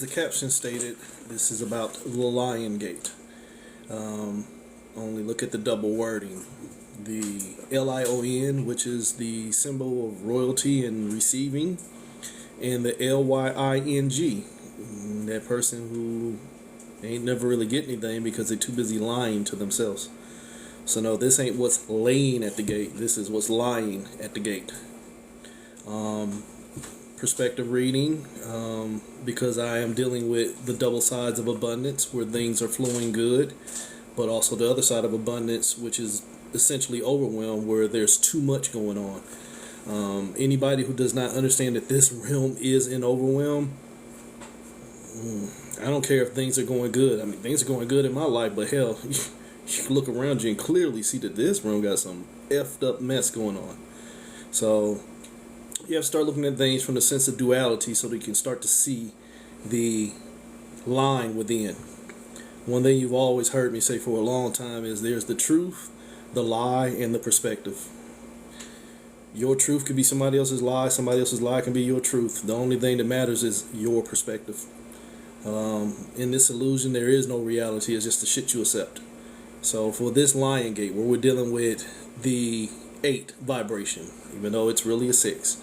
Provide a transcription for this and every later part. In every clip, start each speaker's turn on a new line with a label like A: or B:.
A: the caption stated, this is about the Lion Gate. Only look at the double wording. The LION, which is the symbol of royalty and receiving, and the LYING, that person who ain't never really get anything because they're too busy lying to themselves. So no, this ain't what's laying at the gate. This is what's lying at the gate. Perspective reading, because I am dealing with the double sides of abundance where things are flowing good, but also the other side of abundance, which is essentially overwhelm, where there's too much going on. Anybody who does not understand that this realm is in overwhelm, I don't care if things are going good. I mean, things are going good in my life, but hell, you can look around you and clearly see that this room got some effed up mess going on. So you have to start looking at things from the sense of duality so that you can start to see the line within. One thing you've always heard me say for a long time is there's the truth, the lie, and the perspective. Your truth could be somebody else's lie can be your truth. The only thing that matters is your perspective. In this illusion, there is no reality. It's just the shit you accept. So for this Lion Gate, where we're dealing with the 8 vibration, even though it's really a 6,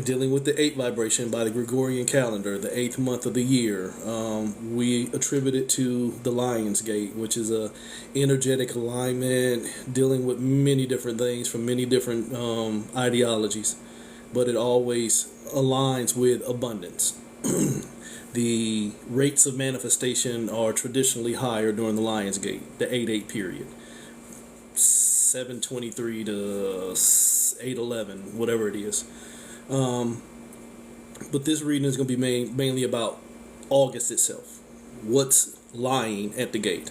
A: dealing with the 8 vibration by the Gregorian calendar, the 8th month of the year, we attribute it to the Lion's Gate, which is a energetic alignment dealing with many different things from many different ideologies, but it always aligns with abundance. The rates of manifestation are traditionally higher during the Lion's Gate, the 8-8 period. 723 to 811, whatever it is. But this reading is going to be mainly about August itself. What's lying at the gate?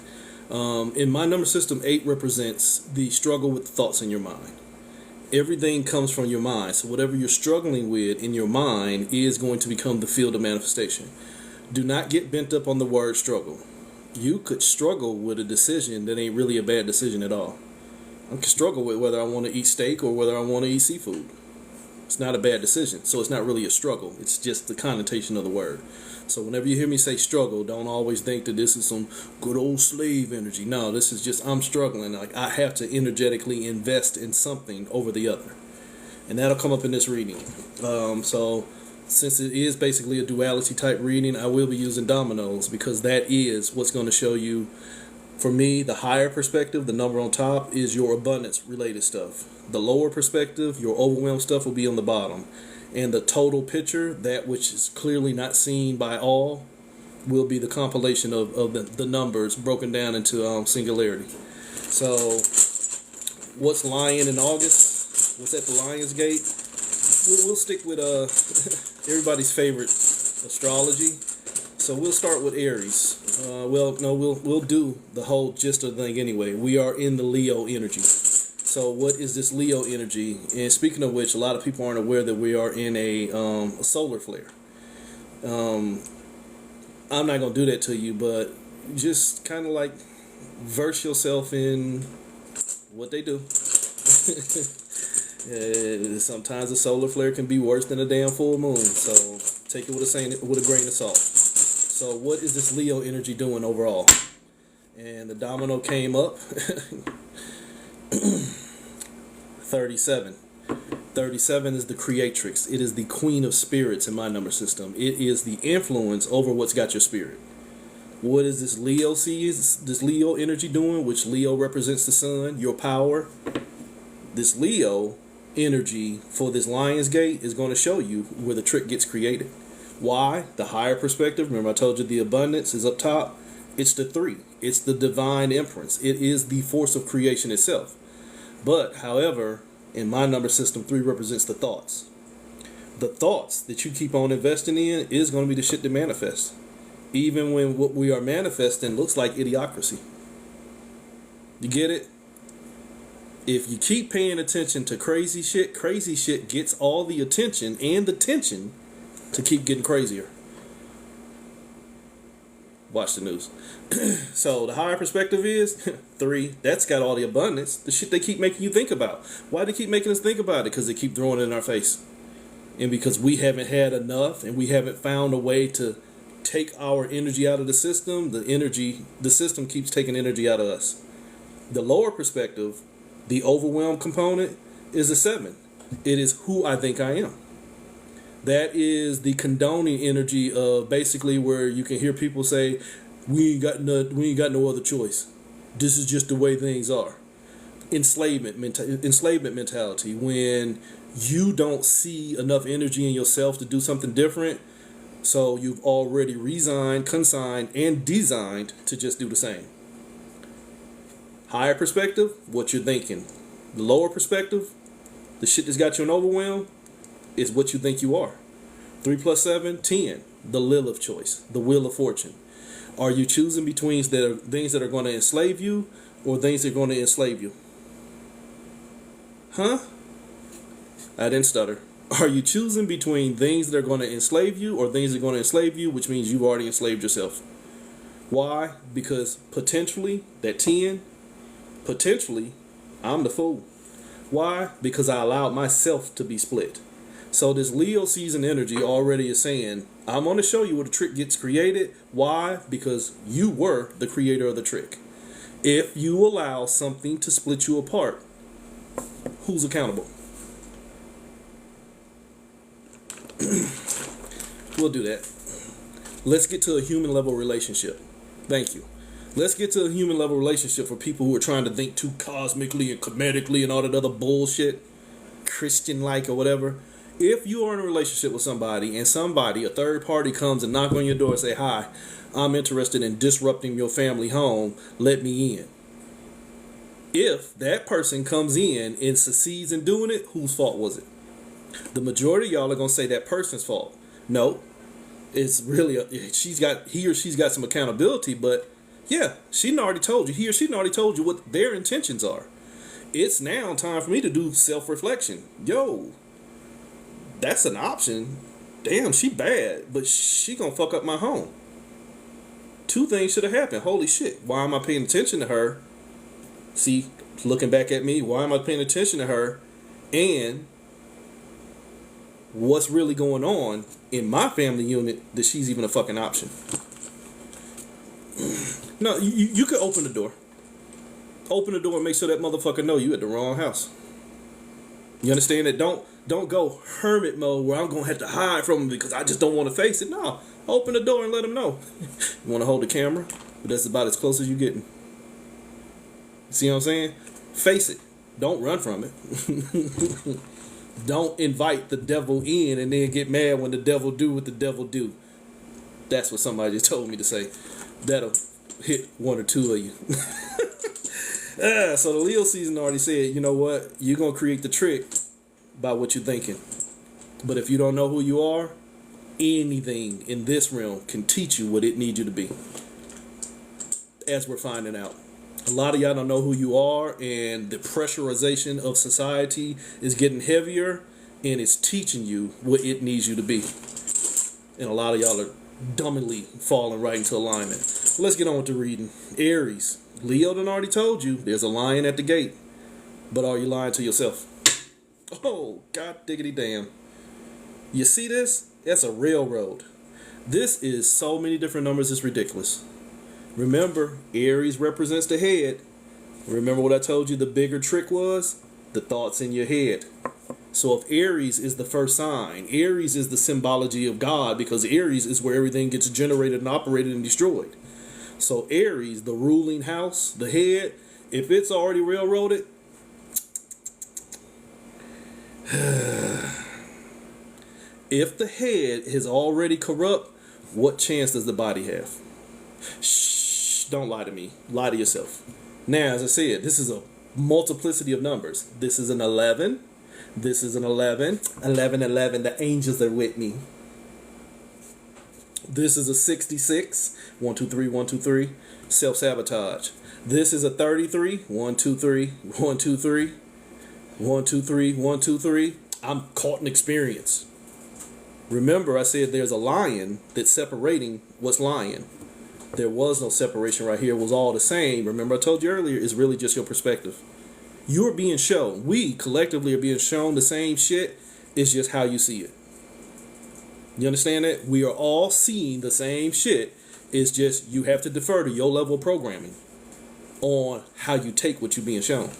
A: In my number system, 8 represents the struggle with the thoughts in your mind. Everything comes from your mind. So whatever you're struggling with in your mind is going to become the field of manifestation. Do not get bent up on the word struggle. You could struggle with a decision that ain't really a bad decision at all. I can struggle with whether I want to eat steak or whether I want to eat seafood. It's not a bad decision, so it's not really a struggle. It's just the connotation of the word. So whenever you hear me say struggle, don't always think that this is some good old slave energy. No, this is just I'm struggling. Like I have to energetically invest in something over the other, and that'll come up in this reading. So since it is basically a duality type reading, I will be using dominoes because that is what's going to show you. For me, the higher perspective, the number on top, is your abundance related stuff. The lower perspective, your overwhelmed stuff, will be on the bottom. And the total picture, that which is clearly not seen by all, will be the compilation of the numbers broken down into singularity. So, what's lying in August? What's at the Lion's Gate? We'll stick with everybody's favorite astrology. So we'll start with Aries. We'll do the whole gist of the thing anyway. We are in the Leo energy. So what is this Leo energy? And speaking of which, a lot of people aren't aware that we are in a solar flare. I'm not going to do that to you, but just kind of like verse yourself in what they do. Sometimes a solar flare can be worse than a damn full moon. So take it with a grain of salt. So what is this Leo energy doing overall? And the domino came up. 37. 37 is the creatrix. It is the queen of spirits in my number system. It is the influence over what's got your spirit. What is this Leo this Leo energy doing? Which Leo represents the sun, your power. This Leo energy for this Lion's Gate is going to show you where the trick gets created. Why? The higher perspective. Remember I told you the abundance is up top. It's the 3. It's the divine inference. It is the force of creation itself. But, however, in my number system, 3 represents the thoughts. The thoughts that you keep on investing in is going to be the shit that manifests. Even when what we are manifesting looks like idiocracy. You get it? If you keep paying attention to crazy shit gets all the attention and the tension to keep getting crazier. Watch the news. So the higher perspective is 3. That's got all the abundance. The shit they keep making you think about. Why do they keep making us think about it? Because they keep throwing it in our face. And because we haven't had enough and we haven't found a way to take our energy out of the system, the system keeps taking energy out of us. The lower perspective, the overwhelm component, is a 7. It is who I think I am. That is the condoning energy of basically where you can hear people say, we ain't got no other choice. This is just the way things are. Enslavement mentality, when you don't see enough energy in yourself to do something different, so you've already resigned, consigned, and designed to just do the same. Higher perspective, what you're thinking. The lower perspective, the shit that's got you in overwhelm, is what you think you are. 3 plus 7, 10. The Lilith choice, the wheel of fortune. Are you choosing between things that are going to enslave you or things that are going to enslave you? Huh? I didn't stutter. Are you choosing between things that are going to enslave you or things that are going to enslave you, which means you've already enslaved yourself? Why? Because potentially, that 10, potentially, I'm the fool. Why? Because I allowed myself to be split. So this Leo season energy already is saying, I'm going to show you where the trick gets created. Why? Because you were the creator of the trick. If you allow something to split you apart, who's accountable? We'll do that. Let's get to a human level relationship. Thank you. Let's get to a human level relationship for people who are trying to think too cosmically and comedically and all that other bullshit, Christian-like or whatever. If you are in a relationship with somebody and somebody, a third party, comes and knock on your door and say, hi, I'm interested in disrupting your family home, let me in. If that person comes in and succeeds in doing it, whose fault was it? The majority of y'all are going to say that person's fault. No, it's really, he or she's got some accountability, but yeah, she already told you, he or she already told you what their intentions are. It's now time for me to do self-reflection. Yo, that's an option. Damn, she bad, but she gonna fuck up my home. 2 things should have happened. Holy shit, why am I paying attention to her? See, looking back at me, why am I paying attention to her? And what's really going on in my family unit that she's even a fucking option? No, you could open the door. Open the door and make sure that motherfucker know you at the wrong house. You understand that? Don't go hermit mode where I'm going to have to hide from him because I just don't want to face it. No, open the door and let him know. You want to hold the camera, but that's about as close as you getting. See what I'm saying? Face it. Don't run from it. Don't invite the devil in and then get mad when the devil do what the devil do. That's what somebody just told me to say. That'll hit 1 or 2 of you. So the Leo season already said, you know what? You're going to create the trick by what you're thinking. But if you don't know who you are, anything in this realm can teach you what it needs you to be. As we're finding out. A lot of y'all don't know who you are, and the pressurization of society is getting heavier, and it's teaching you what it needs you to be. And a lot of y'all are dumbly falling right into alignment. Let's get on with the reading. Aries. Leo done already told you there's a lion at the gate. But are you lying to yourself? Oh, God diggity damn. You see this? That's a railroad. This is so many different numbers, it's ridiculous. Remember, Aries represents the head. Remember what I told you the bigger trick was? The thoughts in your head. So if Aries is the first sign, Aries is the symbology of God, because Aries is where everything gets generated and operated and destroyed. So Aries, the ruling house, the head, if it's already railroaded, if the head is already corrupt, what chance does the body have? Shh, don't lie to me. Lie to yourself. Now, as I said, this is a multiplicity of numbers. This is an 11. This is an 11. 11, 11. The angels are with me. This is a 66. 1, 2, 3, 1, 2, 3. Self-sabotage. This is a 33. 1, 2, 3. 1, 2, 3. 1, 2, 3. 1, 2, 3. I'm caught in experience. Remember, I said there's a lion that's separating what's lying. There was no separation right here. It was all the same. Remember, I told you earlier, it's really just your perspective. You're being shown. We collectively are being shown the same shit. It's just how you see it. You understand that? We are all seeing the same shit. It's just you have to defer to your level of programming on how you take what you're being shown.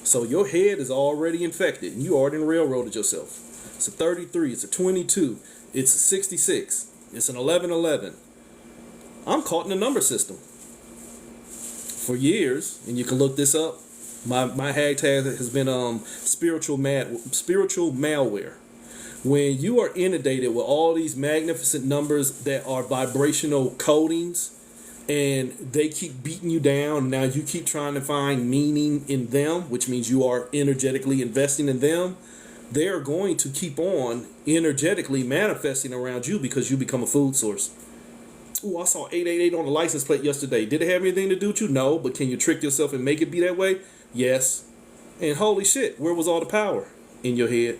A: So your head is already infected and you already railroaded yourself. It's a 33, it's a 22, it's a 66, it's an 1111. I'm caught in the number system. For years, and you can look this up, my hashtag has been spiritual malware. When you are inundated with all these magnificent numbers that are vibrational codings, and they keep beating you down, now you keep trying to find meaning in them, which means you are energetically investing in them, they are going to keep on energetically manifesting around you because you become a food source. Ooh, I saw 888 on the license plate yesterday. Did it have anything to do with you? No, but can you trick yourself and make it be that way? Yes. And holy shit, where was all the power? In your head.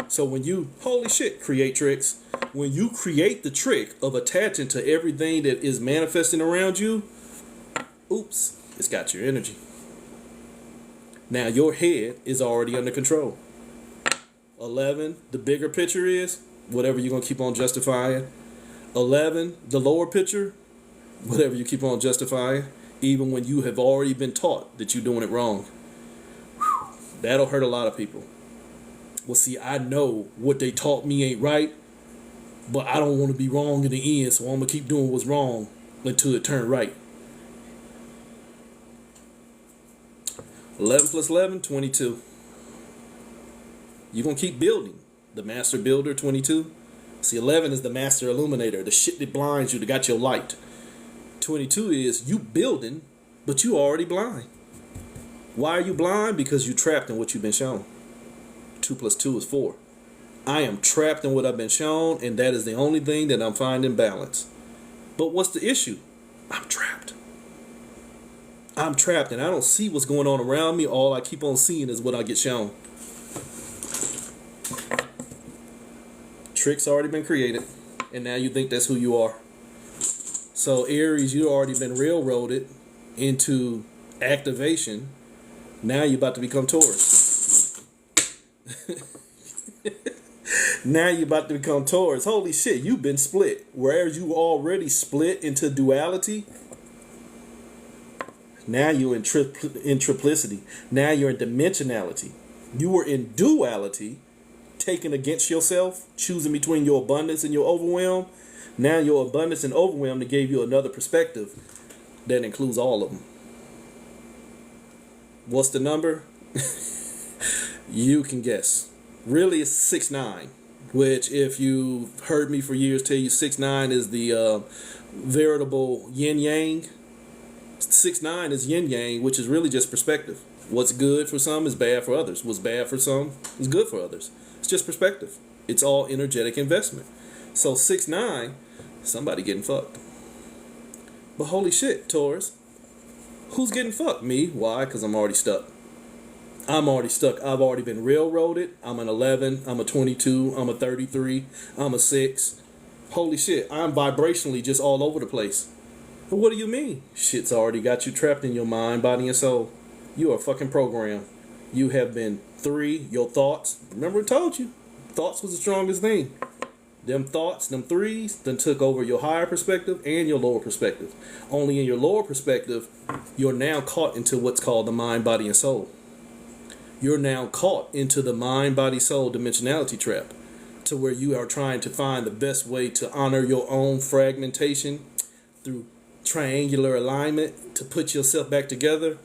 A: So when you, holy shit, create tricks, when you create the trick of attaching to everything that is manifesting around you, oops, it's got your energy. Now your head is already under control. 11, the bigger picture is whatever you're going to keep on justifying. 11, the lower picture, whatever you keep on justifying, even when you have already been taught that you're doing it wrong. That'll hurt a lot of people. Well, see, I know what they taught me ain't right, but I don't want to be wrong in the end, so I'm going to keep doing what's wrong until it turns right. 11 plus 11, 22. You're going to keep building. The master builder, 22. See, 11 is the master illuminator, the shit that blinds you, that got your light. 22 is you building, but you already blind. Why are you blind? Because you trapped in what you've been shown. 2 plus 2 is 4. I am trapped in what I've been shown, and that is the only thing that I'm finding balance. But what's the issue? I'm trapped. I'm trapped, and I don't see what's going on around me. All I keep on seeing is what I get shown. Trick's already been created, and now you think that's who you are. So Aries, you already been railroaded into activation. Now you're about to become Taurus. Now you're about to become Taurus. Holy shit, you've been split. Whereas you already split into duality, now you're in triplicity. Now you're in dimensionality. You were in duality, taken against yourself, choosing between your abundance and your overwhelm. Now your abundance and overwhelm that gave you another perspective that includes all of them. What's the number? You can guess. Really, it's 6-9, which if you've heard me for years tell you 6-9 is the veritable yin-yang. 6-9 is yin-yang, which is really just perspective. What's good for some is bad for others. What's bad for some is good for others. It's just perspective. It's all energetic investment. So 6-9, somebody getting fucked. But holy shit, Taurus, who's getting fucked? Me. Why? Because I'm already stuck. I'm already stuck. I've already been railroaded. I'm an 11. I'm a 22. I'm a 33. I'm a 6. Holy shit, I'm vibrationally just all over the place. But what do you mean? Shit's already got you trapped in your mind, body, and soul. You are a fucking program. You have been 3, your thoughts. Remember I told you, thoughts was the strongest thing. Them thoughts, them 3s, then took over your higher perspective and your lower perspective. Only in your lower perspective, you're now caught into what's called the mind, body, and soul. You're now caught into the mind, body, soul dimensionality trap, to where you are trying to find the best way to honor your own fragmentation through triangular alignment to put yourself back together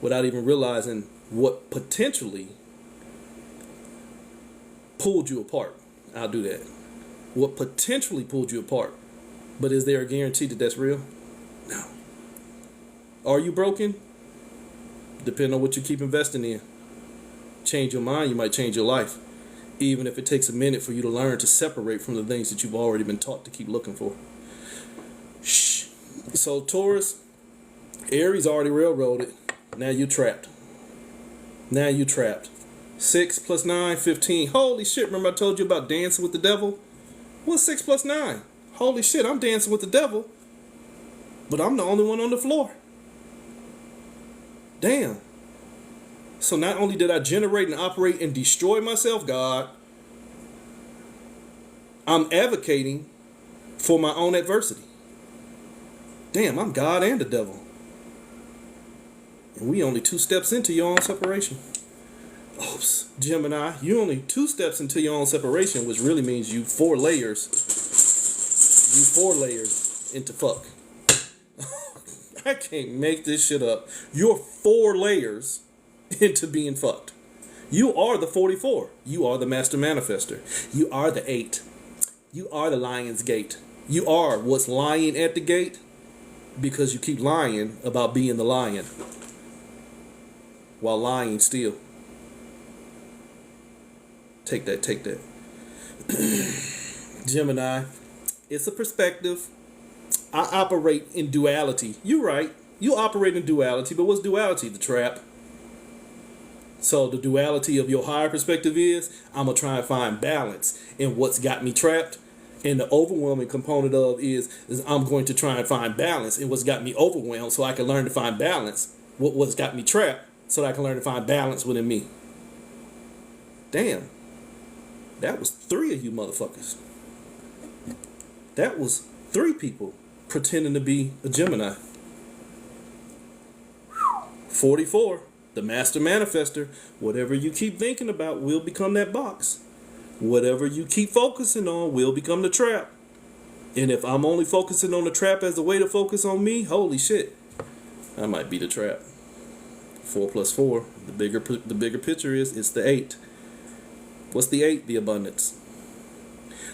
A: without even realizing what potentially pulled you apart. I'll do that. What potentially pulled you apart. But is there a guarantee that that's real? No. Are you broken? Depending on what you keep investing in. Change your mind, you might change your life. Even if it takes a minute for you to learn to separate from the things that you've already been taught to keep looking for. Shh. So Taurus, Aries already railroaded. Now you trapped. Now you trapped. 6 plus 9, 15. Holy shit, remember I told you about dancing with the devil? What's 6 plus 9? Holy shit, I'm dancing with the devil. But I'm the only one on the floor. Damn. So not only did I generate and operate and destroy myself, God, I'm advocating for my own adversity. Damn, I'm God and the devil. And we only 2 steps into your own separation. Oops, Gemini, you only 2 steps into your own separation, which really means you 4 layers. You 4 layers into fuck. I can't make this shit up. You're 4 layers into being fucked. You are the 44. You are the master manifester. You are the 8. You are the lion's gate. You are what's lying at the gate because you keep lying about being the lion while lying still. Take that. Gemini, it's a perspective. I operate in duality. You're right. You operate in duality, but what's duality? The trap. So the duality of your higher perspective is I'm going to try and find balance in what's got me trapped. And the overwhelming component of is I'm going to try and find balance in what's got me overwhelmed so I can learn to find balance. What's got me trapped so that I can learn to find balance within me. Damn. That was 3 of you motherfuckers. That was 3 people pretending to be a Gemini. 44. The master manifester. Whatever you keep thinking about will become that box. Whatever you keep focusing on will become the trap. And if I'm only focusing on the trap as a way to focus on me, holy shit, I might be the trap. 4 plus 4. The bigger picture is it's the 8. What's the 8? The abundance.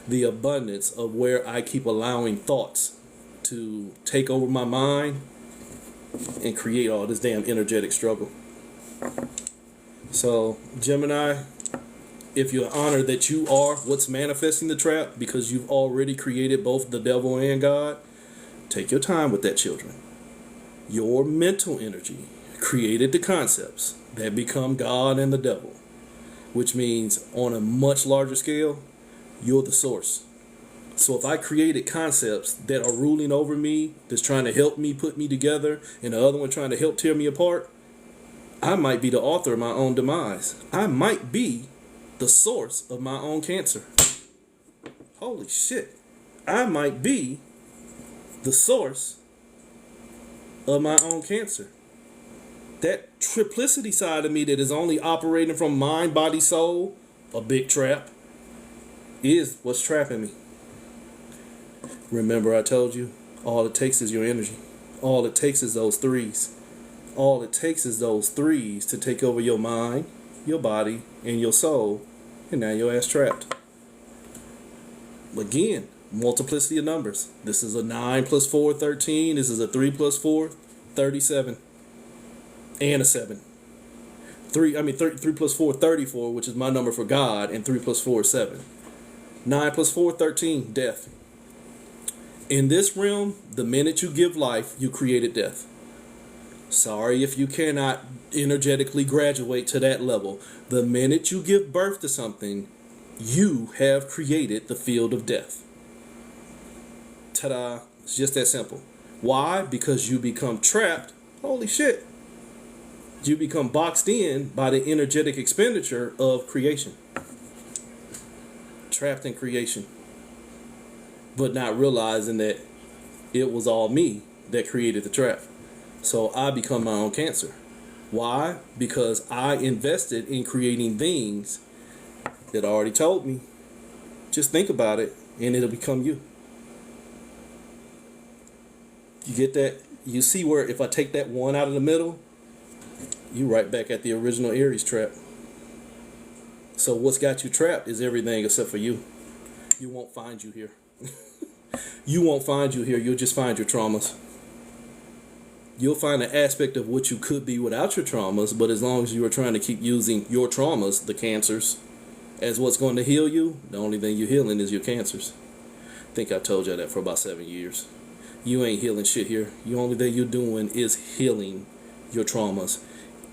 A: The abundance of where I keep allowing thoughts to take over my mind and create all this damn energetic struggle. So, Gemini, if you honor that you are what's manifesting the trap because you've already created both the devil and God, take your time with that, children. Your mental energy created the concepts that become God and the devil, which means on a much larger scale, you're the source. So if I created concepts that are ruling over me, that's trying to help me put me together, and the other one trying to help tear me apart, I might be the author of my own demise. I might be the source of my own cancer. Holy shit. I might be the source of my own cancer. That triplicity side of me that is only operating from mind, body, soul, a big trap, is what's trapping me. Remember I told you, all it takes is your energy. All it takes is those 3s. All it takes is those 3s to take over your mind, your body, and your soul, and now your ass trapped. Again, multiplicity of numbers. This is a 9 plus 4, 13. This is a 3 plus 4, 37. And a 7. 3 plus 4, 34, which is my number for God, and 3 plus 4 is 7. 9 plus 4, 13, death. In this realm, the minute you give life, you created death. Sorry if you cannot energetically graduate to that level. The minute you give birth to something, you have created the field of death. Ta-da. It's just that simple. Why? Because you become trapped. Holy shit. You become boxed in by the energetic expenditure of creation. Trapped in creation. But not realizing that it was all me that created the trap. So I become my own cancer. Why? Because I invested in creating things that already told me. Just think about it and it'll become you. You get that? You see where if I take that 1 out of the middle, you right back at the original Aries trap. So what's got you trapped is everything except for you. You won't find you here. You won't find you here. You'll just find your traumas. You'll find an aspect of what you could be without your traumas, but as long as you are trying to keep using your traumas, the cancers, as what's going to heal you, the only thing you're healing is your cancers. I think I told you that for about 7 years. You ain't healing shit here. The only thing you're doing is healing your traumas.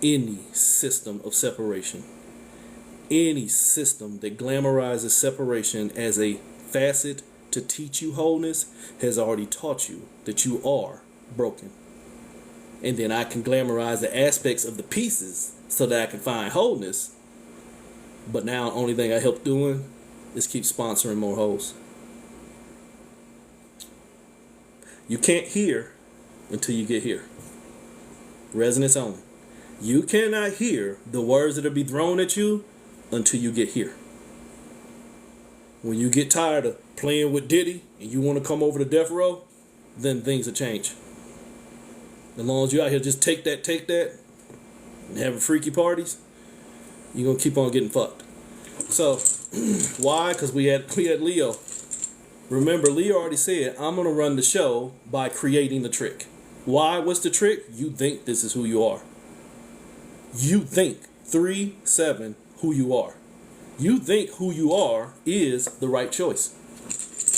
A: Any system of separation, any system that glamorizes separation as a facet to teach you wholeness has already taught you that you are broken. And then I can glamorize the aspects of the pieces so that I can find wholeness. But now the only thing I help doing is keep sponsoring more hoes. You can't hear until you get here. Resonance only. You cannot hear the words that will be thrown at you until you get here. When you get tired of playing with Diddy and you want to come over to death row, then things will change. As long as you out here just take that, and having freaky parties, you're going to keep on getting fucked. So, why? Because we had Leo. Remember, Leo already said, I'm going to run the show by creating the trick. Why? What's the trick? You think this is who you are. You think 3-7 who you are. You think who you are is the right choice.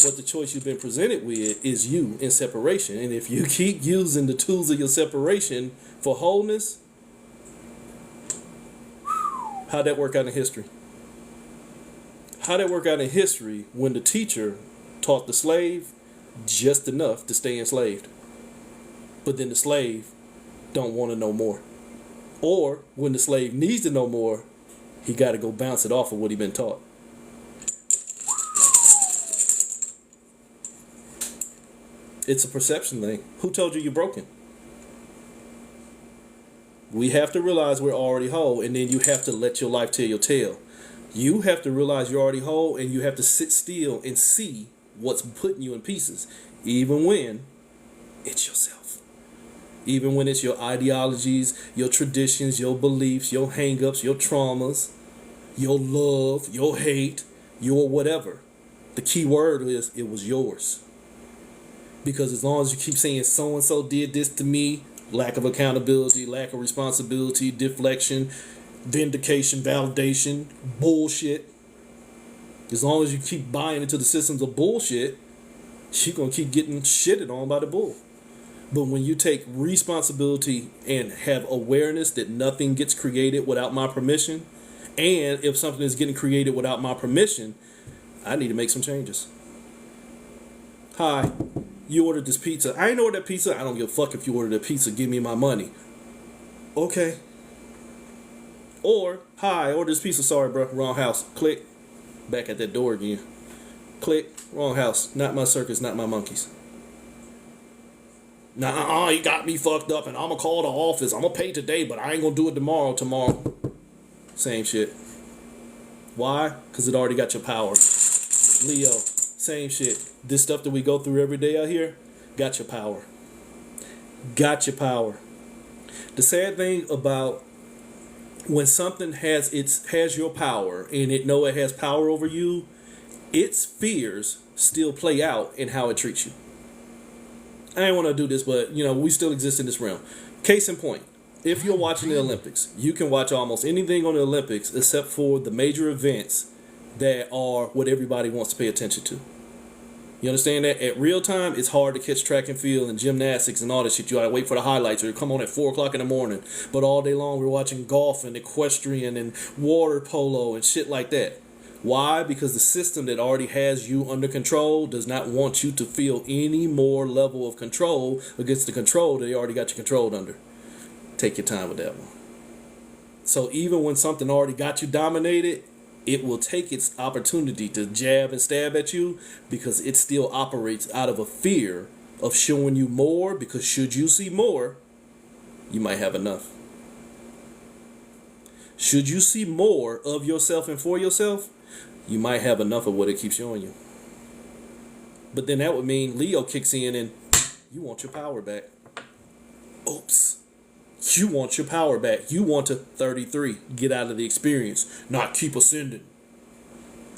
A: But the choice you've been presented with is you in separation. And if you keep using the tools of your separation for wholeness, how'd that work out in history? How'd that work out in history when the teacher taught the slave just enough to stay enslaved? But then the slave don't want to know more. Or when the slave needs to know more, he got to go bounce it off of what he been taught. It's a perception thing. Who told you you're broken? We have to realize we're already whole, and then you have to let your life tell your tale. You have to realize you're already whole, and you have to sit still and see what's putting you in pieces, even when it's yourself. Even when it's your ideologies, your traditions, your beliefs, your hang-ups, your traumas, your love, your hate, your whatever. The key word is it was yours. Because as long as you keep saying so-and-so did this to me, lack of accountability, lack of responsibility, deflection, vindication, validation, bullshit. As long as you keep buying into the systems of bullshit, you're going to keep getting shitted on by the bull. But when you take responsibility and have awareness that nothing gets created without my permission, and if something is getting created without my permission, I need to make some changes. Hi, you ordered this pizza. I ain't ordered that pizza. I don't give a fuck if you ordered a pizza. Give me my money. Okay. Or, hi, I ordered this pizza. Sorry, bro. Wrong house. Click. Back at that door again. Click. Wrong house. Not my circus. Not my monkeys. Nah, you got me fucked up and I'm going to call the office. I'm going to pay today, but I ain't going to do it tomorrow. Same shit. Why? Because it already got your power. Leo, same shit. This stuff that we go through every day out here, got your power. Got your power. The sad thing about when something has your power and it know it has power over you, its fears still play out in how it treats you. I ain't want to do this, but, we still exist in this realm. Case in point, if you're watching the Olympics, you can watch almost anything on the Olympics except for the major events that are what everybody wants to pay attention to. You understand that? At real time, it's hard to catch track and field and gymnastics and all that shit. You gotta wait for the highlights or come on at 4 o'clock in the morning. But all day long, we're watching golf and equestrian and water polo and shit like that. Why? Because the system that already has you under control does not want you to feel any more level of control against the control that they already got you controlled under. Take your time with that one. So even when something already got you dominated, it will take its opportunity to jab and stab at you because it still operates out of a fear of showing you more, because should you see more, you might have enough. Should you see more of yourself and for yourself, you might have enough of what it keeps showing you. But then that would mean Leo kicks in and you want your power back. Oops. You want your power back. You want to 33. Get out of the experience. Not keep ascending.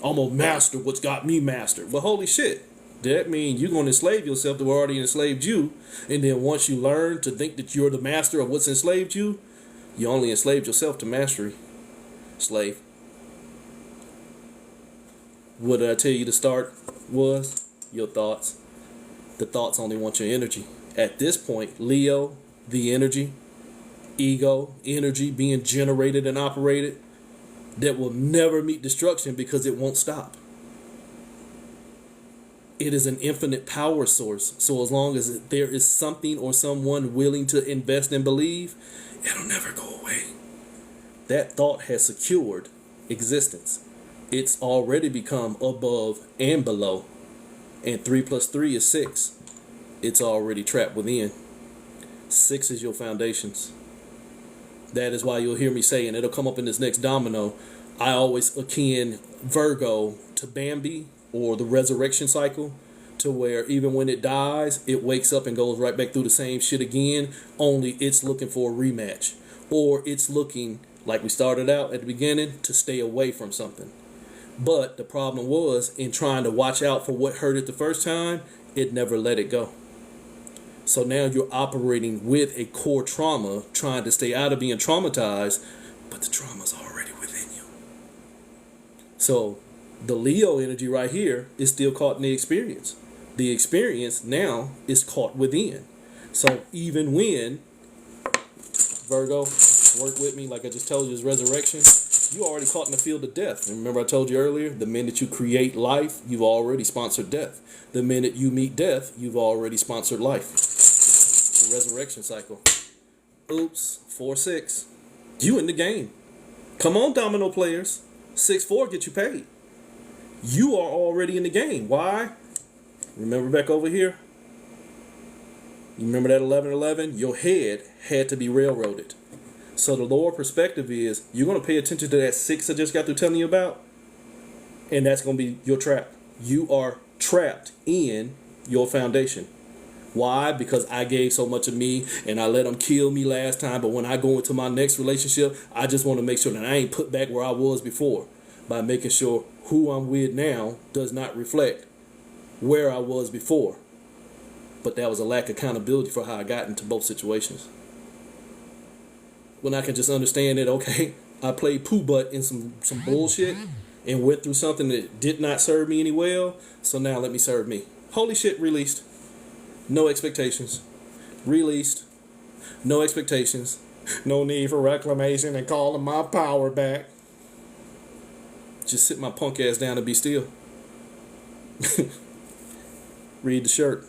A: I'm going to master what's got me mastered. Well, holy shit. That means you're going to enslave yourself that already enslaved you. And then once you learn to think that you're the master of what's enslaved you, you only enslaved yourself to mastery. Slave. What did I tell you to start was? Your thoughts. The thoughts only want your energy. At this point, Leo, the energy, ego, energy being generated and operated, that will never meet destruction because it won't stop. It is an infinite power source. So as long as there is something or someone willing to invest and believe, it'll never go away. That thought has secured existence. It's already become above and below. And 3 + 3 is 6. it's already trapped within. 6 is your foundations. That is why you'll hear me say, and it'll come up in this next domino, I always akin Virgo to Bambi or the resurrection cycle, to where even when it dies, it wakes up and goes right back through the same shit again, only it's looking for a rematch. Or it's looking, like we started out at the beginning, to stay away from something. But the problem was, in trying to watch out for what hurt it the first time, it never let it go. So now you're operating with a core trauma, trying to stay out of being traumatized, but the trauma's already within you. So the Leo energy right here is still caught in the experience. The experience now is caught within. So even when, Virgo, work with me, like I just told you, is resurrection, you already caught in the field of death. And remember I told you earlier, the minute you create life, you've already sponsored death. The minute you meet death, you've already sponsored life. The resurrection cycle. Oops, 4-6. You in the game. Come on, domino players. 6-4 get you paid. You are already in the game. Why? Remember back over here? You remember that 11-11? Your head had to be railroaded. So the lower perspective is, you're going to pay attention to that 6 I just got through telling you about, and that's going to be your trap. You are trapped in your foundation. Why? Because I gave so much of me and I let them kill me last time, but when I go into my next relationship, I just want to make sure that I ain't put back where I was before, by making sure who I'm with now does not reflect where I was before. But that was a lack of accountability for how I got into both situations. When I can just understand that, okay, I played poo butt in some bullshit and went through something that did not serve me any well, so now let me serve me. Holy shit, released. No expectations. Released. No expectations. No need for reclamation and calling my power back. Just sit my punk ass down and be still. Read the shirt.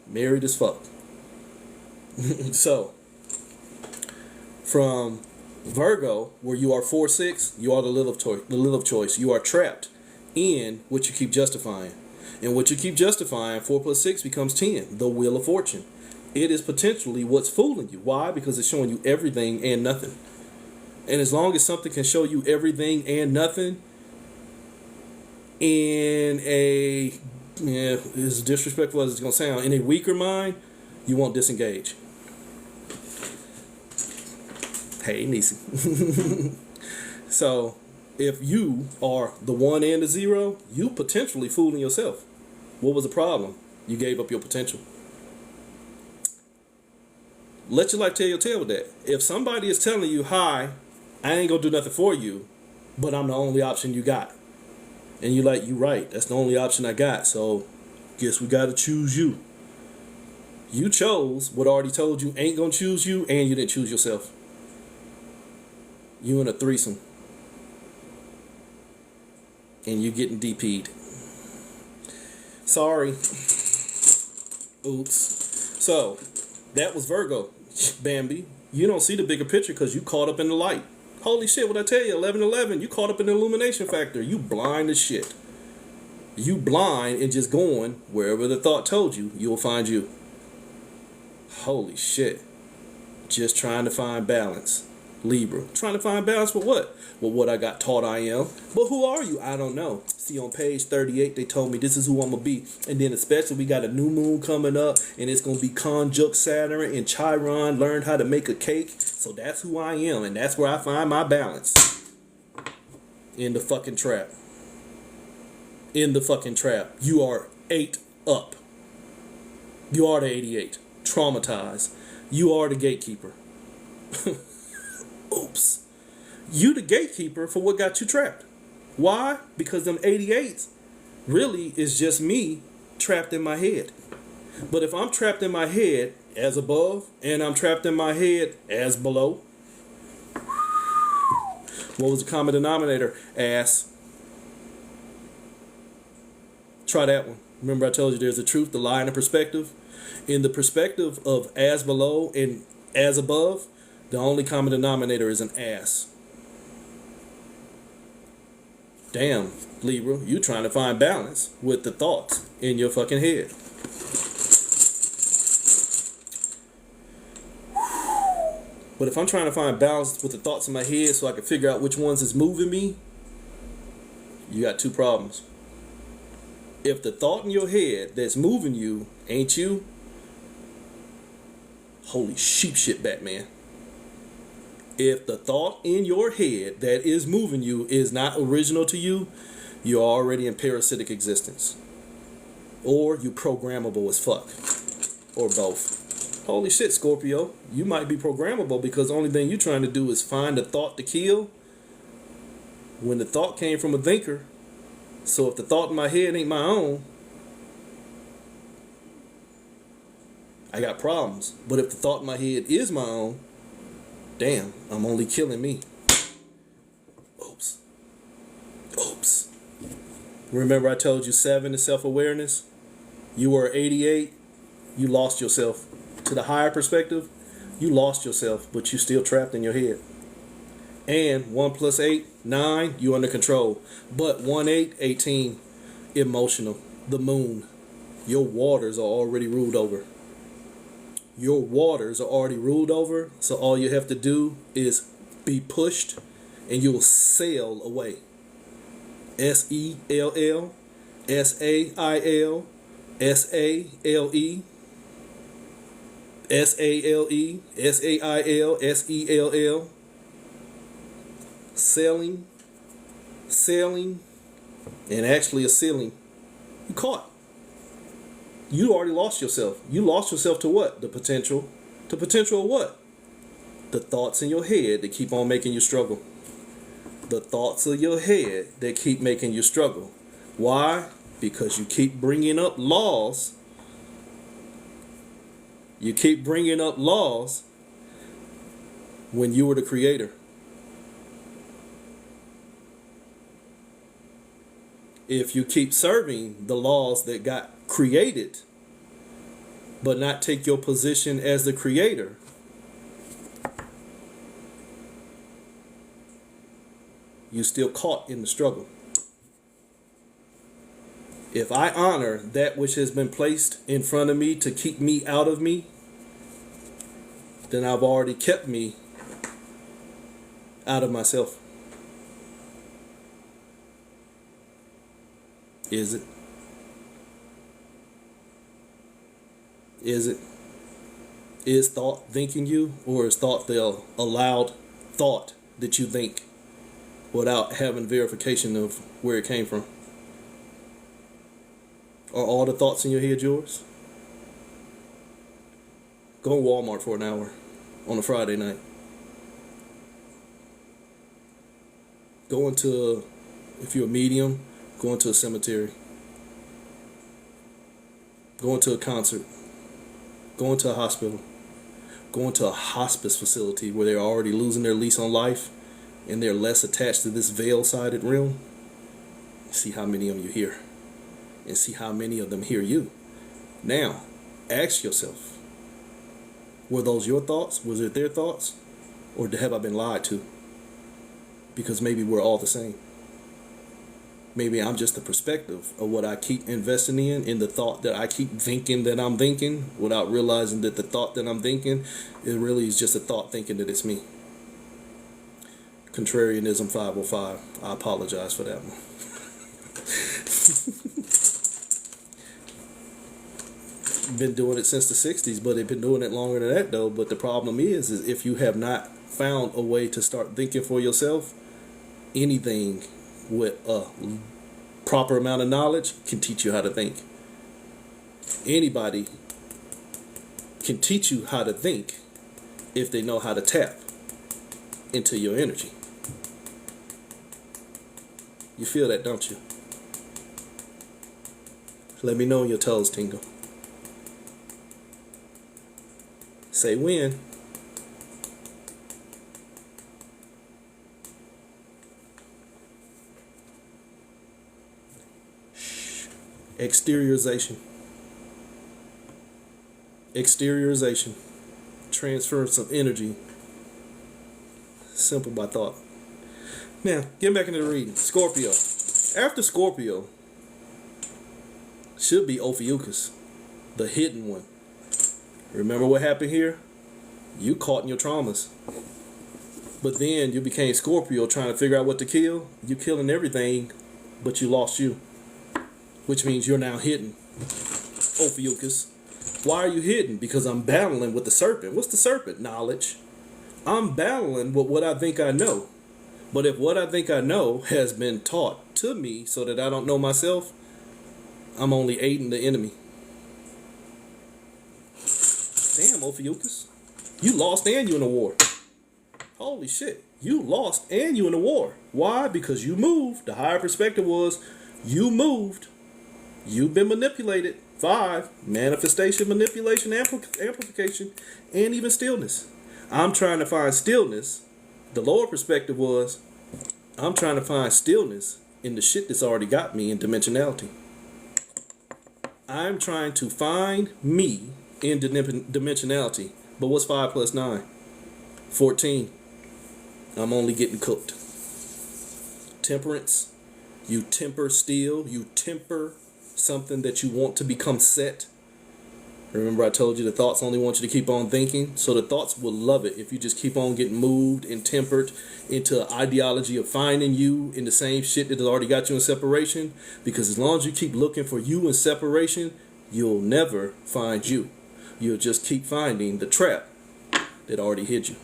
A: Married as fuck. So, from Virgo, where you are 4-6, you are the Lilith choice. You are trapped in what you keep justifying. And what you keep justifying, 4 + 6 becomes 10, the Wheel of Fortune. It is potentially what's fooling you. Why? Because it's showing you everything and nothing. And as long as something can show you everything and nothing in a, as disrespectful as it's going to sound, in a weaker mind, you won't disengage. Hey, Nisi. So, if you are the 1 and the 0, you potentially fooling yourself. What was the problem? You gave up your potential. Let your life tell your tale with that. If somebody is telling you, hi, I ain't gonna do nothing for you, but I'm the only option you got, and you like, you right, that's the only option I got, so guess we gotta choose you. You chose what I already told you ain't gonna choose you, and you didn't choose yourself. You in a threesome, and you getting DP'd. Sorry. Oops. So, that was Virgo. Bambi, you don't see the bigger picture because you caught up in the light. Holy shit, what I tell you, 11-11, you caught up in the illumination factor. You blind as shit. You blind and just going wherever the thought told you, you will find you. Holy shit. Just trying to find balance. Libra. Trying to find balance with what? Well, what I got taught I am. But who are you? I don't know. See, on page 38, they told me this is who I'm going to be. And then especially we got a new moon coming up, and it's going to be conjunct Saturn, and Chiron learned how to make a cake. So that's who I am, and that's where I find my balance. In the fucking trap. In the fucking trap. You are 8 up. You are the 88. Traumatized. You are the gatekeeper. Oops. You the gatekeeper for what got you trapped. Why? Because them 88s really is just me trapped in my head. But if I'm trapped in my head as above, and I'm trapped in my head as below, what was the common denominator? Ass. Try that one. Remember I told you there's a truth, the lie, and a perspective. In the perspective of as below and as above, the only common denominator is an ass. Damn, Libra, you trying to find balance with the thoughts in your fucking head. But if I'm trying to find balance with the thoughts in my head so I can figure out which ones is moving me, you got two problems. If the thought in your head that's moving you ain't you, holy sheep shit, Batman. If the thought in your head that is moving you is not original to you, you're already in parasitic existence. Or you programmable as fuck. Or both. Holy shit, Scorpio. You might be programmable because the only thing you're trying to do is find a thought to kill when the thought came from a thinker. So if the thought in my head ain't my own, I got problems. But if the thought in my head is my own, damn, I'm only killing me. Oops. Oops. Remember I told you 7 is self-awareness? You were 88, you lost yourself. To the higher perspective, you lost yourself, but you still trapped in your head. And 1 plus 8, 9, you under control. But 1, 8, 18, emotional. The moon. Your waters are already ruled over. Your waters are already ruled over, so all you have to do is be pushed and you will sail away. S-E-L-L, S-A-I-L, S-A-L-E, S-A-L-E, S-A-I-L, S-E-L-L. Sailing, and actually a ceiling. You caught. You already lost yourself. You lost yourself to what? The potential. The potential of what? The thoughts in your head that keep on making you struggle. The thoughts of your head that keep making you struggle. Why? Because you keep bringing up laws. You keep bringing up laws when you were the creator. If you keep serving the laws that got created, but not take your position as the creator, you're still caught in the struggle. If I honor that which has been placed in front of me to keep me out of me, then I've already kept me out of myself. Is it? Is it? Is thought thinking you, or is thought the allowed thought that you think without having verification of where it came from? Are all the thoughts in your head yours? Go to Walmart for an hour on a Friday night. Go into, if you're a medium, go into a cemetery. Go into a concert. Go into a hospital. Go into a hospice facility where they're already losing their lease on life and they're less attached to this veil-sided realm. See how many of them you hear. And see how many of them hear you. Now, ask yourself, were those your thoughts? Was it their thoughts? Or have I been lied to? Because maybe we're all the same. Maybe I'm just the perspective of what I keep investing in the thought that I keep thinking that I'm thinking, without realizing that the thought that I'm thinking, it really is just a thought thinking that it's me. Contrarianism 505. I apologize for that one. Been doing it since the 60s, but they've been doing it longer than that though. But the problem is if you have not found a way to start thinking for yourself, anything with a proper amount of knowledge can teach you how to think. Anybody can teach you how to think if they know how to tap into your energy. You feel that, don't you? Let me know when your toes tingle. Say when. Exteriorization. Exteriorization. Transference of energy. Simple by thought. Now, get back into the reading. Scorpio. After Scorpio should be Ophiuchus, the hidden one. Remember what happened here? You caught in your traumas. But then you became Scorpio trying to figure out what to kill. You killing everything, but you lost you. Which means you're now hidden. Ophiuchus. Why are you hidden? Because I'm battling with the serpent. What's the serpent? Knowledge. I'm battling with what I think I know. But if what I think I know has been taught to me so that I don't know myself, I'm only aiding the enemy. Damn, Ophiuchus. You lost and you in a war. Holy shit. You lost and you in a war. Why? Because you moved. The higher perspective was you moved. You've been manipulated. 5, manifestation, manipulation, amplification, and even stillness. I'm trying to find stillness. The lower perspective was I'm trying to find stillness in the shit that's already got me in dimensionality. I'm trying to find me in dimensionality. But what's 5 plus 9? 14. I'm only getting cooked. Temperance. You temper steel. You temper something that you want to become set. Remember I told you the thoughts only want you to keep on thinking. So the thoughts will love it if you just keep on getting moved and tempered into an ideology of finding you in the same shit that has already got you in separation. Because as long as you keep looking for you in separation, you'll never find you. You'll just keep finding the trap that already hid you.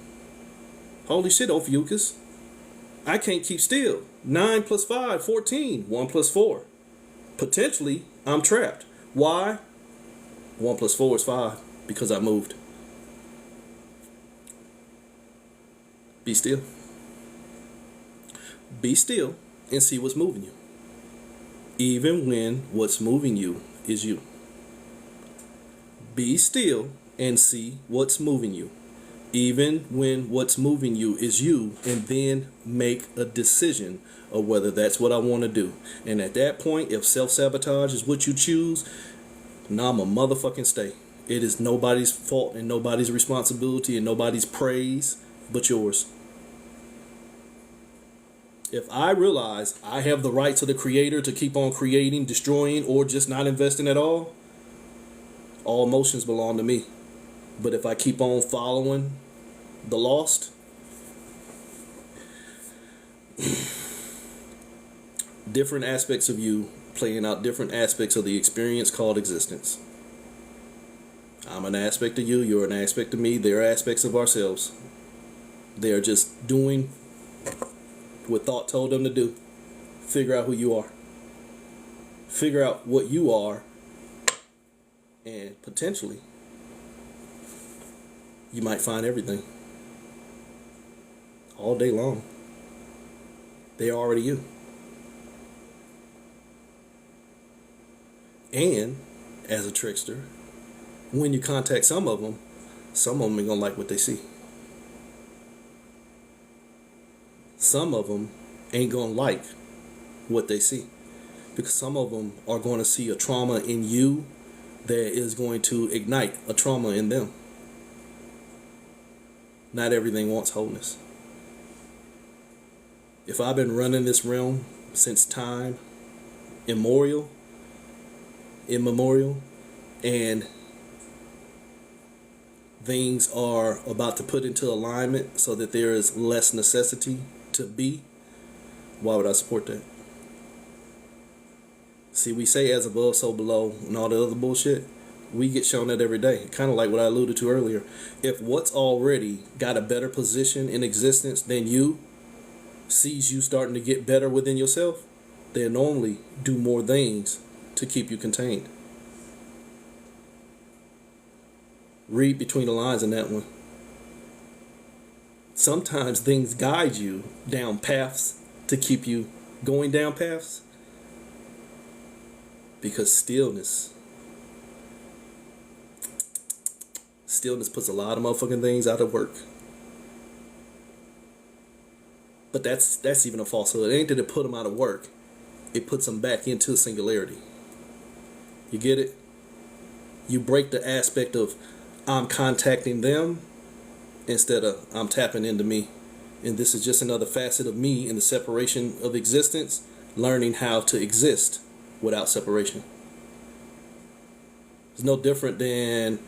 A: Holy shit, Ophiuchus. I can't keep still. 9 plus 5, 14. 1 plus 4. Potentially, I'm trapped. Why? 1 plus 4 is 5. Because I moved. Be still. Be still and see what's moving you. Even when what's moving you is you. Be still and see what's moving you. Even when what's moving you is you, and then make a decision of whether that's what I want to do. And at that point, if self-sabotage is what you choose, nah, I'm a motherfucking stay. It is nobody's fault and nobody's responsibility and nobody's praise but yours. If I realize I have the rights of the creator to keep on creating, destroying, or just not investing at all emotions belong to me. But if I keep on following the lost, different aspects of you playing out different aspects of the experience called existence. I'm an aspect of you, you're an aspect of me, they're aspects of ourselves. They're just doing what thought told them to do. Figure out who you are. Figure out what you are, and potentially you might find everything. All day long. They're already you. And as a trickster, when you contact some of them ain't gonna like what they see. Some of them ain't gonna like what they see, because some of them are going to see a trauma in you that is going to ignite a trauma in them. Not everything wants wholeness. If I've been running this realm since time immemorial, and things are about to put into alignment so that there is less necessity to be, why would I support that? See, we say as above, so below, and all the other bullshit. We get shown that every day. Kind of like what I alluded to earlier. If what's already got a better position in existence than you sees you starting to get better within yourself, they'll normally do more things to keep you contained. Read between the lines in that one. Sometimes things guide you down paths to keep you going down paths, because stillness puts a lot of motherfucking things out of work. But that's even a falsehood. It ain't that it put them out of work. It puts them back into singularity. You get it? You break the aspect of I'm contacting them instead of I'm tapping into me. And this is just another facet of me in the separation of existence. learning how to exist without separation. It's no different than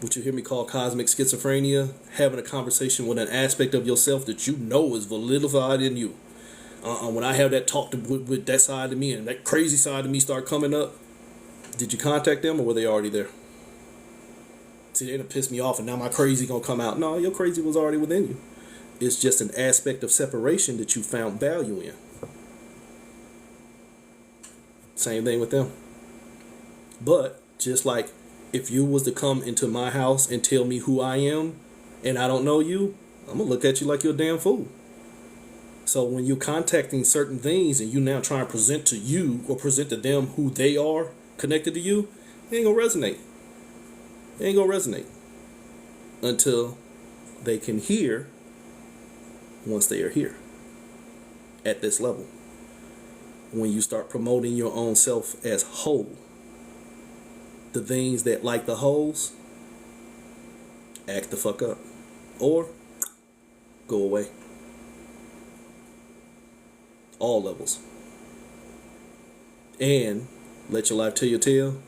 A: what you hear me call cosmic schizophrenia, having a conversation with an aspect of yourself that you know is validified in you. When I have that talk with that side of me and that crazy side of me start coming up, did you contact them or were they already there? See, they done pissed me off and now my crazy gonna come out. No, your crazy was already within you. It's just an aspect of separation that you found value in. Same thing with them. But just like if you was to come into my house and tell me who I am and I don't know you, I'm gonna look at you like you're a damn fool. So when you're contacting certain things and you now try and present to you or present to them who they are connected to you, it ain't gonna resonate. It ain't gonna resonate until they can hear once they are here at this level. When you start promoting your own self as whole, the things that like the holes, act the fuck up or go away. All levels. And let your life tell your tale.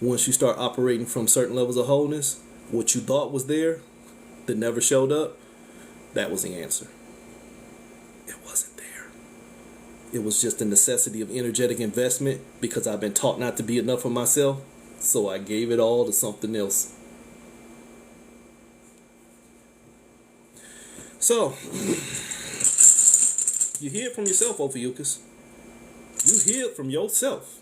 A: Once you start operating from certain levels of wholeness, what you thought was there that never showed up, that was the answer. It wasn't there. It was just a necessity of energetic investment because I've been taught not to be enough for myself, so I gave it all to something else. So, you hear it from yourself, Ophiuchus. You hear it from yourself.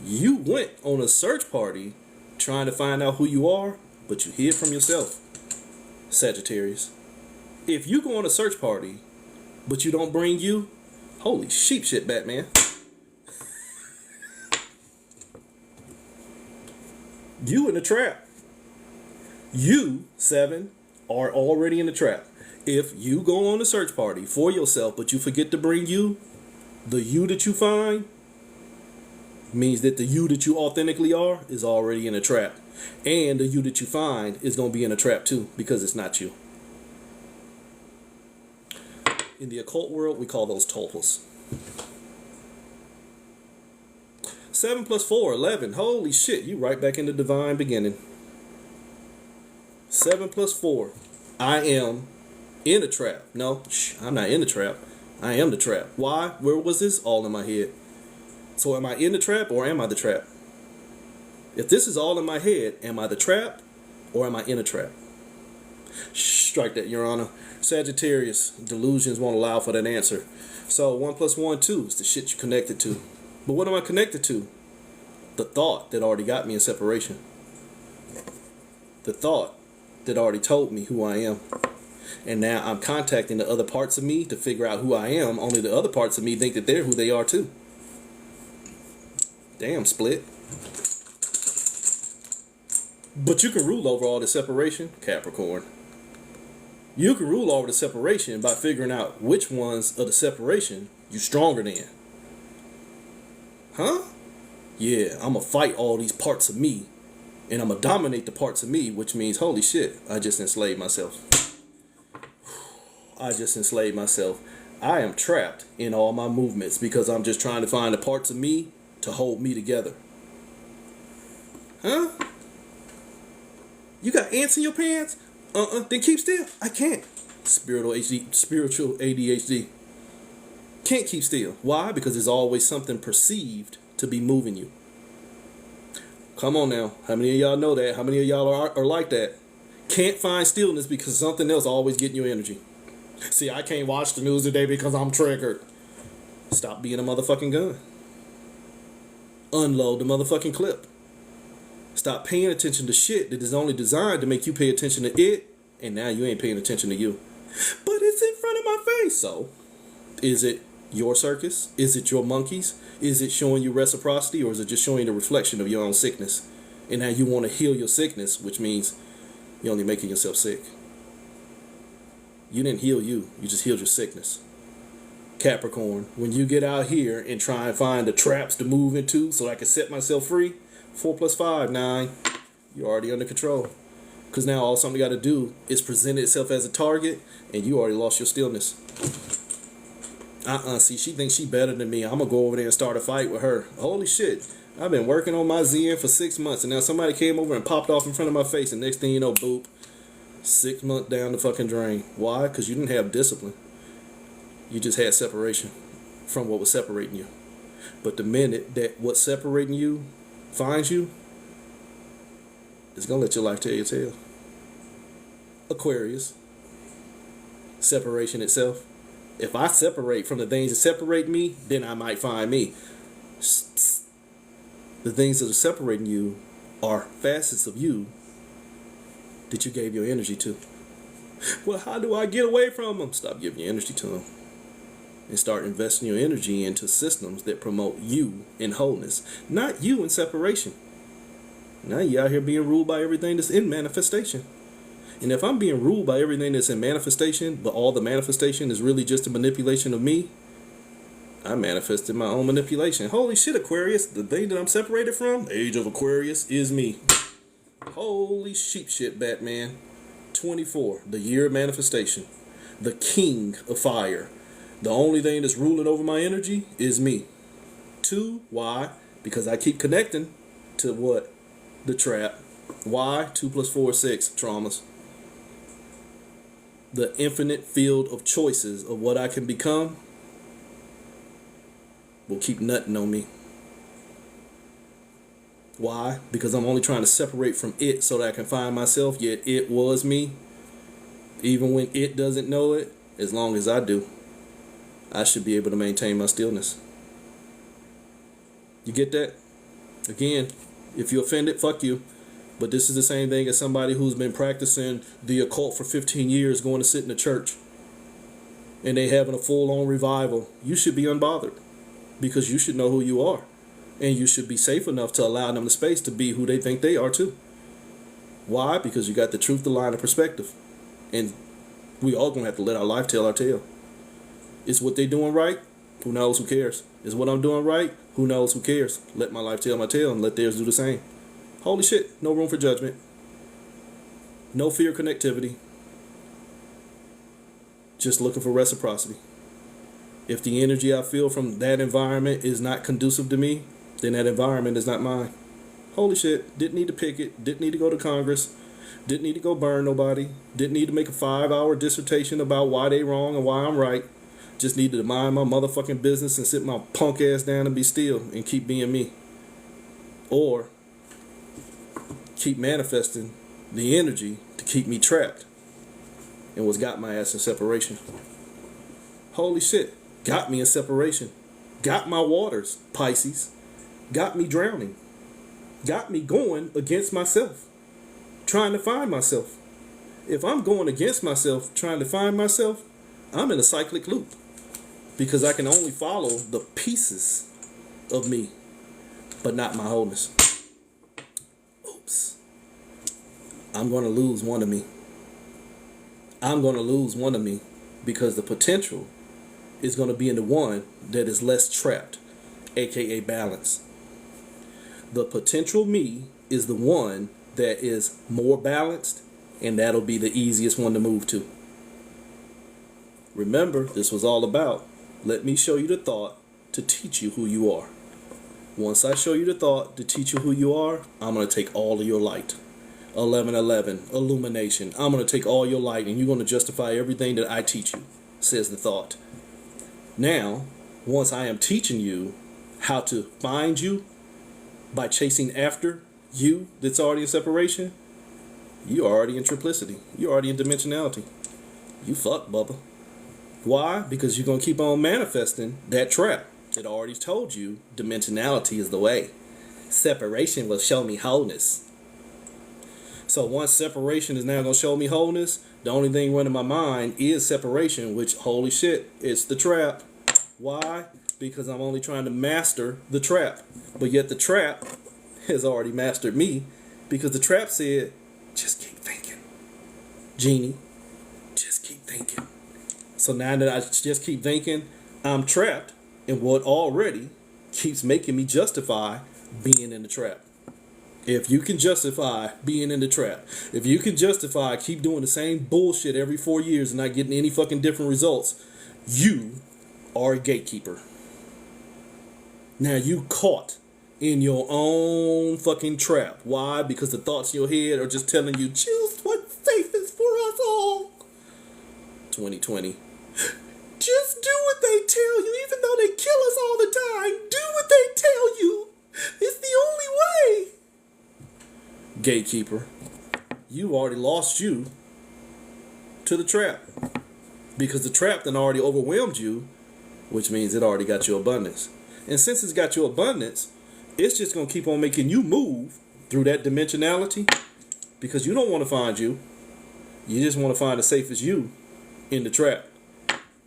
A: You went on a search party trying to find out who you are, but you hear it from yourself, Sagittarius. If you go on a search party, but you don't bring you, holy sheep shit, Batman. You in the trap. You, 7, are already in the trap. If you go on a search party for yourself, but you forget to bring you, the you that you find means that the you that you authentically are is already in a trap. And the you that you find is going to be in a trap too, because it's not you. In the occult world, we call those tulpas. 7 plus 4, 11. Holy shit, you right back in the divine beginning. 7 plus 4. I am in a trap. No, I'm not in the trap. I am the trap. Why? Where was this? All in my head. So am I in the trap or am I the trap? If this is all in my head, am I the trap or am I in a trap? Strike that, Your Honor. Sagittarius, delusions won't allow for that answer. So 1 plus 1, 2 is the shit you connected to. But what am I connected to? The thought that already got me in separation. The thought that already told me who I am. And now I'm contacting the other parts of me to figure out who I am. Only the other parts of me think that they're who they are too. Damn, split. But you can rule over all the separation, Capricorn. You can rule over the separation by figuring out which ones of the separation you stronger than. Huh? Yeah, I'm gonna fight all these parts of me. And I'm gonna dominate the parts of me, which means, holy shit, I just enslaved myself. I just enslaved myself. I am trapped in all my movements because I'm just trying to find the parts of me to hold me together. Huh? You got ants in your pants? Then keep still. I can't. Spiritual ADHD. Can't keep still. Why? Because there's always something perceived to be moving you. Come on now. How many of y'all know that? How many of y'all are like that? Can't find stillness because something else always getting you energy. See, I can't watch the news today because I'm triggered. Stop being a motherfucking gun. Unload the motherfucking clip. Stop paying attention to shit that is only designed to make you pay attention to it, and now you ain't paying attention to you. But it's in front of my face. So, is it your circus? Is it your monkeys? Is it showing you reciprocity, or is it just showing you the reflection of your own sickness? And now you want to heal your sickness, which means you're only making yourself sick. You didn't heal you. You just healed your sickness. Capricorn, when you get out here and try and find the traps to move into so I can set myself free, 4 plus 5, 9, you're already under control. Because now all something got to do is present itself as a target, and you already lost your stillness. See, she thinks she better than me. I'm gonna go over there and start a fight with her. Holy shit. I've been working on my Zen for 6 months, and now somebody came over and popped off in front of my face, and next thing you know, boop, 6 months down the fucking drain. Why? Because you didn't have discipline. You just had separation from what was separating you. But the minute that what's separating you finds you, it's gonna let your life tell your tale. Aquarius, separation itself. If I separate from the things that separate me, then I might find me. The things that are separating you are facets of you that you gave your energy to. Well, how do I get away from them? Stop giving your energy to them and start investing your energy into systems that promote you in wholeness, not you in separation. Now you out here being ruled by everything that's in manifestation. And if I'm being ruled by everything that's in manifestation, but all the manifestation is really just a manipulation of me, I manifested my own manipulation. Holy shit, Aquarius. The thing that I'm separated from, the age of Aquarius, is me. Holy sheep shit, Batman. 24, the year of manifestation. The king of fire. The only thing that's ruling over my energy is me. 2, why? Because I keep connecting to what? The trap. Why? 2 + 4 is 6. Traumas. The infinite field of choices of what I can become will keep nutting on me. Why? Because I'm only trying to separate from it so that I can find myself, yet it was me. Even when it doesn't know it, as long as I do, I should be able to maintain my stillness. You get that? Again, if you're offended, fuck you. But this is the same thing as somebody who's been practicing the occult for 15 years going to sit in the church and they having a full-on revival. You should be unbothered because you should know who you are. And you should be safe enough to allow them the space to be who they think they are too. Why? Because you got the truth, the line, of perspective. And we all gonna have to let our life tell our tale. Is what they doing right? Who knows? Who cares? Is what I'm doing right? Who knows? Who cares? Let my life tell my tale and let theirs do the same. Holy shit, no room for judgment. No fear connectivity. Just looking for reciprocity. If the energy I feel from that environment is not conducive to me, then that environment is not mine. Holy shit, didn't need to pick it, didn't need to go to Congress, didn't need to go burn nobody, didn't need to make a 5-hour dissertation about why they wrong and why I'm right. Just needed to mind my motherfucking business and sit my punk ass down and be still and keep being me. Or keep manifesting the energy to keep me trapped and what's got my ass in separation. Holy shit, got me in separation. Got my waters, Pisces. Got me drowning. Got me going against myself. Trying to find myself. If I'm going against myself, trying to find myself, I'm in a cyclic loop. Because I can only follow the pieces of me, but not my wholeness. Oops. I'm going to lose one of me. I'm going to lose one of me because the potential is going to be in the one that is less trapped, aka balance. The potential me is the one that is more balanced, and that'll be the easiest one to move to. Remember, this was all about, let me show you the thought to teach you who you are. Once I show you the thought to teach you who you are, I'm going to take all of your light. 1111, illumination. I'm going to take all your light and you're going to justify everything that I teach you, says the thought. Now, once I am teaching you how to find you by chasing after you that's already in separation, you're already in triplicity. You're already in dimensionality. You fucked, Bubba. Why? Because you're going to keep on manifesting that trap. It already told you dimensionality is the way. Separation will show me wholeness. So once separation is now going to show me wholeness, the only thing running my mind is separation, which, holy shit, it's the trap. Why? Because I'm only trying to master the trap. But yet the trap has already mastered me because the trap said, just keep thinking. Genie, just keep thinking. So now that I just keep thinking, I'm trapped in what already keeps making me justify being in the trap. If you can justify being in the trap, if you can justify keep doing the same bullshit every 4 years and not getting any fucking different results, you are a gatekeeper. Now you caught in your own fucking trap. Why? Because the thoughts in your head are just telling you, choose what's safest for us all. 2020. Just do what they tell you, even though they kill us all the time. Do what they tell you. It's the only way. Gatekeeper, you already lost you to the trap. Because the trap then already overwhelmed you, which means it already got you abundance. And since it's got you abundance, it's just going to keep on making you move through that dimensionality, because you don't want to find you. You just want to find the safest you in the trap.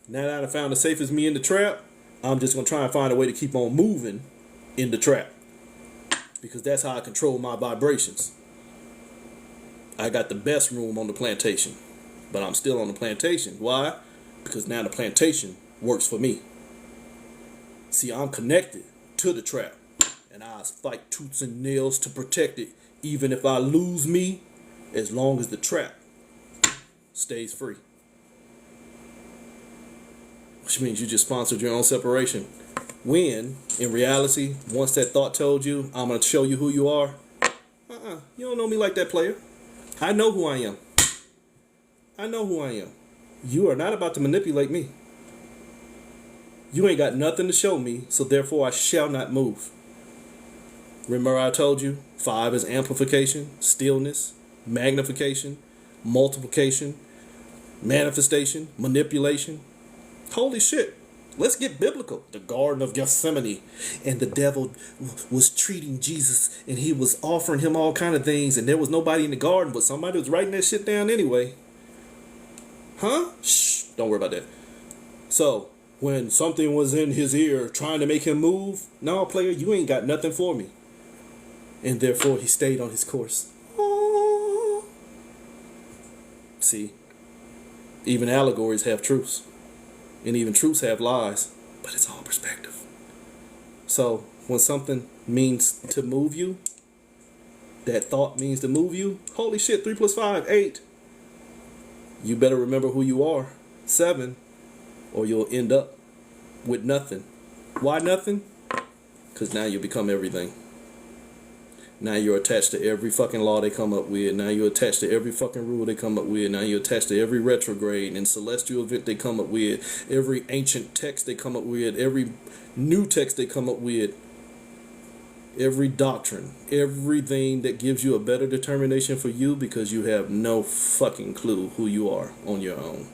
A: Now that I found the safest me in the trap, I'm just going to try and find a way to keep on moving in the trap, because that's how I control my vibrations. I got the best room on the plantation, but I'm still on the plantation. Why? Because now the plantation works for me. See, I'm connected to the trap, and I fight tooth and nails to protect it, even if I lose me, as long as the trap stays free. Which means you just sponsored your own separation. When, in reality, once that thought told you, I'm going to show you who you are, you don't know me like that, player. I know who I am. I know who I am. You are not about to manipulate me. You ain't got nothing to show me, so therefore I shall not move. Remember I told you, 5 is amplification, stillness, magnification, multiplication, manifestation, manipulation. Holy shit. Let's get biblical. The Garden of Gethsemane, and the devil was treating Jesus, and he was offering him all kind of things, and there was nobody in the garden, but somebody was writing that shit down anyway. Huh? Shh, don't worry about that. So, when something was in his ear trying to make him move, no, player, you ain't got nothing for me. And therefore, he stayed on his course. Oh. See, even allegories have truths. And even truths have lies, but it's all perspective. So when something means to move you, that thought means to move you, holy shit, 3 + 5, 8. You better remember who you are, 7, or you'll end up with nothing. Why nothing? Because now you become everything. Now you're attached to every fucking law they come up with. Now you're attached to every fucking rule they come up with. Now you're attached to every retrograde and celestial event they come up with. Every ancient text they come up with. Every new text they come up with. Every doctrine. Everything that gives you a better determination for you, because you have no fucking clue who you are on your own.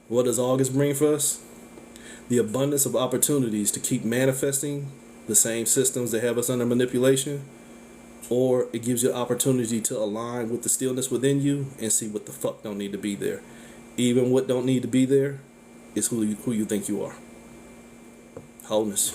A: What does August bring for us? The abundance of opportunities to keep manifesting the same systems that have us under manipulation, or it gives you the opportunity to align with the stillness within you and see what the fuck don't need to be there. Even what don't need to be there is who you think you are. Wholeness.